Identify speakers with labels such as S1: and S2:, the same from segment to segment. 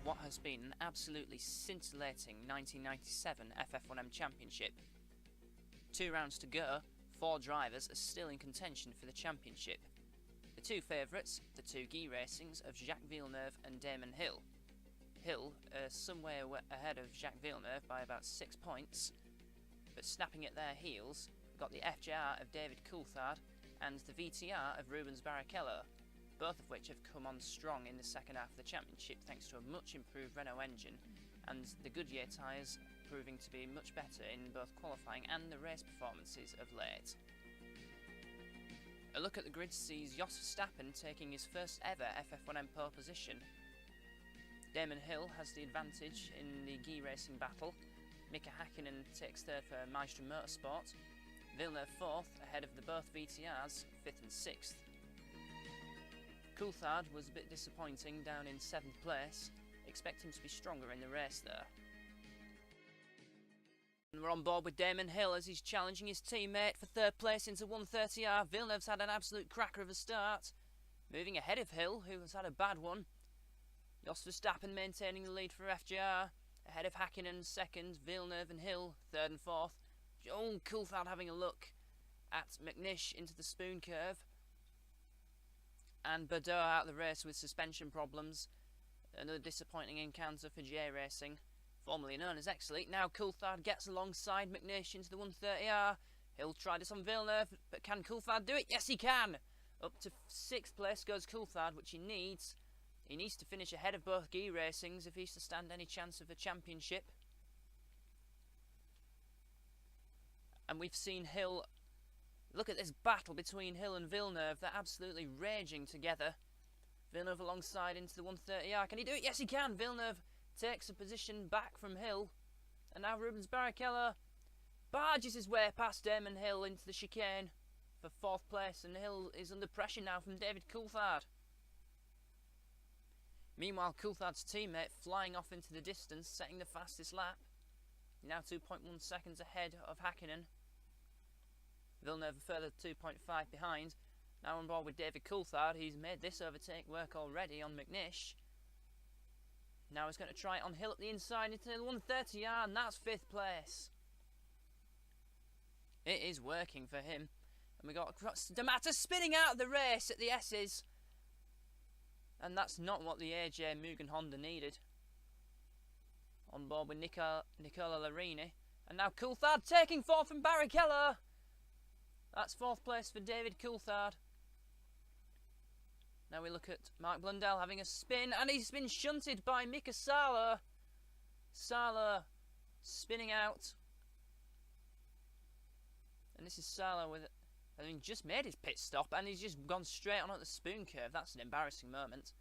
S1: what has been an absolutely scintillating 1997 FF1M Championship. 2 rounds to go, 4 drivers are still in contention for the championship. The 2 favourites, the 2 Guy Racings of Jacques Villeneuve and Damon Hill. Hill somewhere ahead of Jacques Villeneuve by about 6 points, but snapping at their heels, we've got the FJR of David Coulthard and the VTR of Rubens Barrichello, both of which have come on strong in the second half of the championship thanks to a much improved Renault engine, and the Goodyear tyres proving to be much better in both qualifying and the race performances of late. A look at the grid sees Jos Verstappen taking his first ever FF1M pole position. Damon Hill has the advantage in the Guy Racing battle. Mika Hakkinen takes third for Maestro Motorsport. Villeneuve fourth, ahead of the both VTRs, 5th and 6th. Coulthard was a bit disappointing, down in 7th place. Expect him to be stronger in the race there. And we're on board with Damon Hill as he's challenging his teammate for 3rd place into 130R. Villeneuve's had an absolute cracker of a start. Moving ahead of Hill, who has had a bad one. Jos Verstappen maintaining the lead for FJR. Ahead of Hakkinen 2nd, Villeneuve and Hill 3rd and 4th. Oh, Coulthard having a look at McNish into the spoon curve. And Bordeaux out of the race with suspension problems. Another disappointing encounter for J Racing, formerly known as X-Elite. Now Coulthard gets alongside McNish into the 130R. He'll try this on Villeneuve, but can Coulthard do it? Yes, he can! Up to 6th place goes Coulthard, which he needs. He needs to finish ahead of both Guy Racings if he's to stand any chance of a championship. And we've seen Hill. Look at this battle between Hill and Villeneuve. They're absolutely raging together. Villeneuve alongside into the 130R. Can he do it? Yes, he can. Villeneuve takes a position back from Hill. And now Rubens Barrichello barges his way past Damon Hill into the chicane for 4th place. And Hill is under pressure now from David Coulthard. Meanwhile, Coulthard's teammate flying off into the distance, setting the fastest lap. Now 2.1 seconds ahead of Hakkinen. Villeneuve a further 2.5 behind. Now on board with David Coulthard. He's made this overtake work already on McNish. Now he's going to try it on Hill at the inside into the 130R, and that's 5th place. It is working for him. And we got D'Amato spinning out of the race at the S's. And that's not what the AJ Mugen Honda needed. On board with Nicola Larini. And now Coulthard taking 4th from Barrichello. That's 4th place for David Coulthard. Now we look at Mark Blundell having a spin, and he's been shunted by Mika Salo. Salo spinning out. And this is Salo with, just made his pit stop, and he's just gone straight on at the spoon curve. That's an embarrassing moment.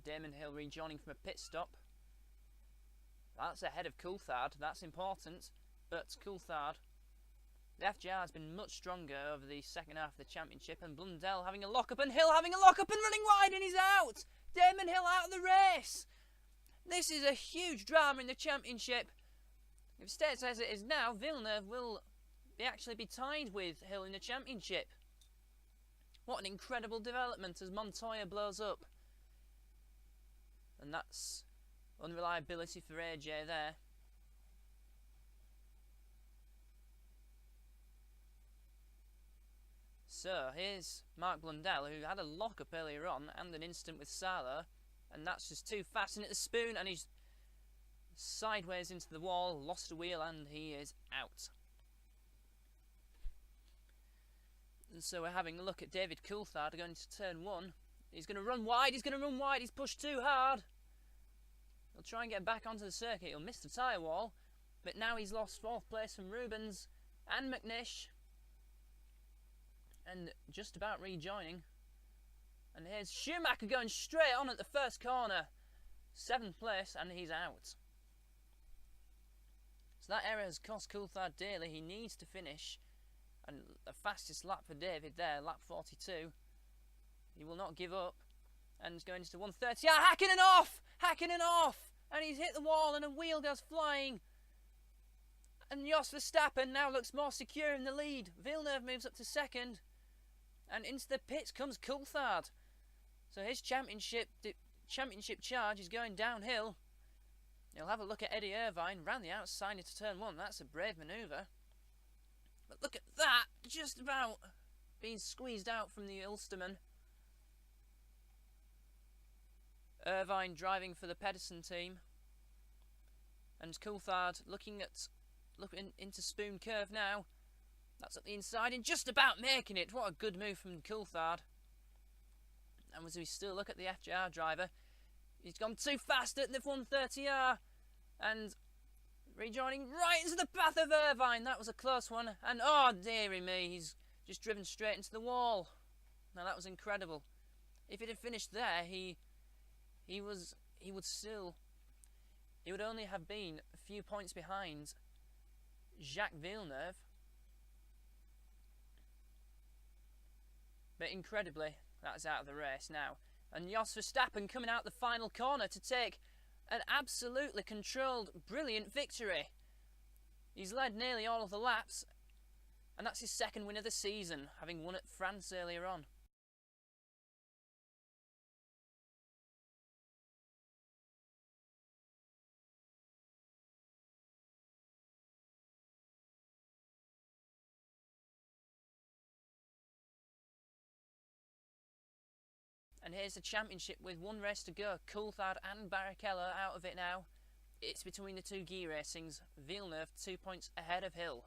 S1: Damon Hill rejoining from a pit stop. That's ahead of Coulthard. That's important. But Coulthard, the FJR has been much stronger over the second half of the championship, and Blundell having a lock-up, and Hill having a lock-up and running wide, and he's out! Damon Hill out of the race! This is a huge drama in the championship. If it stays as it is now, Villeneuve will actually be tied with Hill in the championship. What an incredible development as Montoya blows up. And that's unreliability for AJ there. So here's Mark Blundell, who had a lock-up earlier on and an instant with Salo, and that's just too fast in at the spoon, and he's sideways into the wall, lost a wheel, and he is out. And so we're having a look at David Coulthard going to turn 1. He's going to run wide, he's pushed too hard. He'll try and get back onto the circuit, he'll miss the tyre wall, but now he's lost 4th place from Rubens and McNish. And just about rejoining. And here's Schumacher going straight on at the first corner. 7th place, and he's out. So that error has cost Coulthard dearly. He needs to finish. And the fastest lap for David there, lap 42. He will not give up. And he's going into 130. Ah, Hakkinen off! Hakkinen off! And he's hit the wall and a wheel goes flying. And Jos Verstappen now looks more secure in the lead. Villeneuve moves up to 2nd. And into the pits comes Coulthard. So his championship charge is going downhill. He'll have a look at Eddie Irvine round the outside into turn 1. That's a brave manoeuvre. But look at that, just about being squeezed out from the Ulsterman. Irvine driving for the Pedersen team. And Coulthard looking into Spoon Curve now. That's at the inside and just about making it. What a good move from Coulthard. And as we still look at the FJR driver, he's gone too fast at the 130R. And rejoining right into the path of Irvine. That was a close one. And oh dearie me, he's just driven straight into the wall. Now that was incredible. If it had finished there, he would only have been a few points behind Jacques Villeneuve. But incredibly, that's out of the race now. And Jos Verstappen coming out the final corner to take an absolutely controlled, brilliant victory. He's led nearly all of the laps, and that's his second win of the season, having won at France earlier on. And here's the championship with one race to go. Coulthard and Barrichello out of it now. It's between the two Guy Racings. Villeneuve 2 points ahead of Hill.